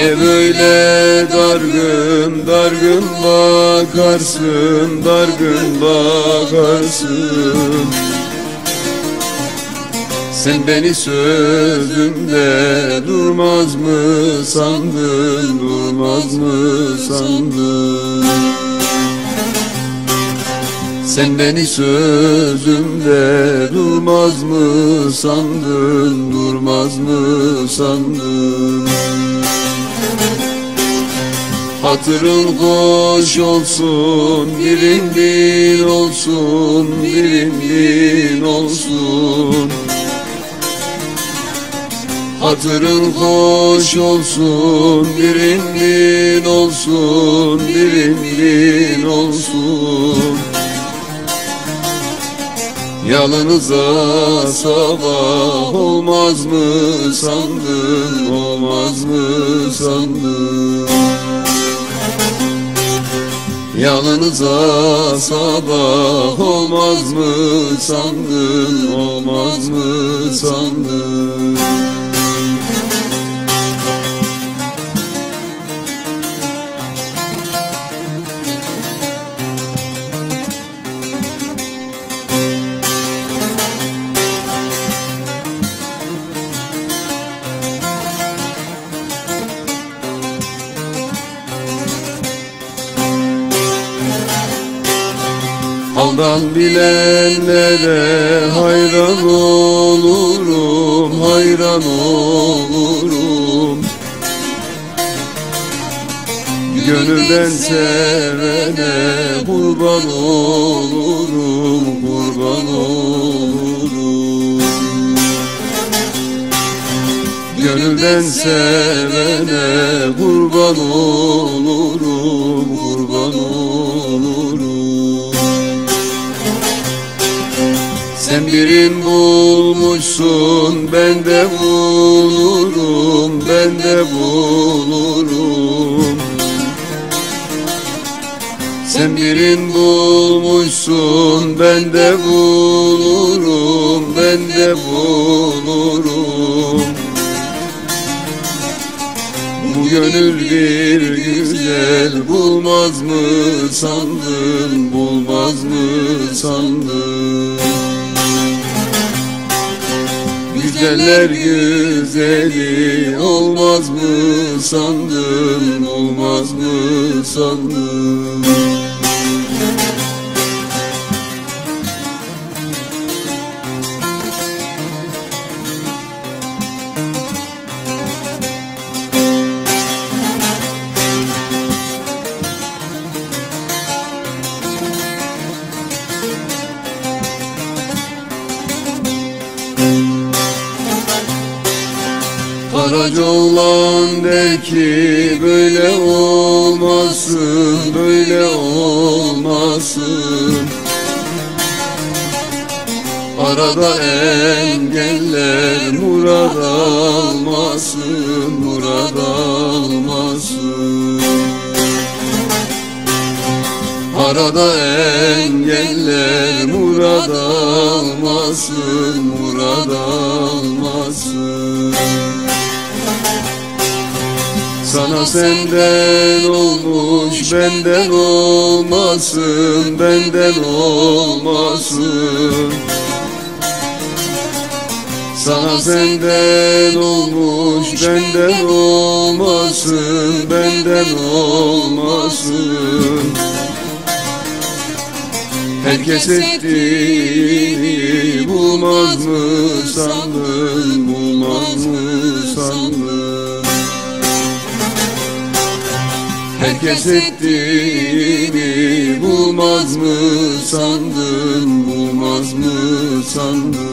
Niye böyle dargın dargın bakarsın, dargın bakarsın? Sen beni sözümde durmaz mı sandın, durmaz mı sandın? Sen beni sözümde durmaz mı sandın, durmaz mı sandın? Hatırın hoş olsun, birin bin olsun, birin bin olsun. Hatırın hoş olsun, birin bin olsun, birin bin olsun. Yalınıza sabah olmaz mı sandın, olmaz mı sandın? Yalınıza sabah olmaz mı sandın, olmaz mı sandın? Haldan bilenlere hayran olurum, hayran olurum. Gönülden sevene kurban olurum, kurban olurum. Gönülden sevene kurban olurum, kurban olurum. Sen birin bulmuşsun, ben de bulurum, ben de bulurum. Sen birin bulmuşsun, ben de bulurum, ben de bulurum. Bu gönül bir güzel bulmaz mı sandın, bulmaz mı sandın? Güzeller güzeli olmaz mı sandın, olmaz mı sandın? Karaca oğlan der ki böyle olmasın, böyle olmasın. Arada engeller murad almasın, murad almasın. Arada engeller murad almasın, murad almasın. Sana senden olmuş, benden olmasın, benden olmasın. Sana senden olmuş, benden olmasın, benden olmasın. Herkes ettiğini bulmaz mı sandın, bulmaz mı sandın? Herkes ettiğini bulmaz mı sandın, bulmaz mı sandın?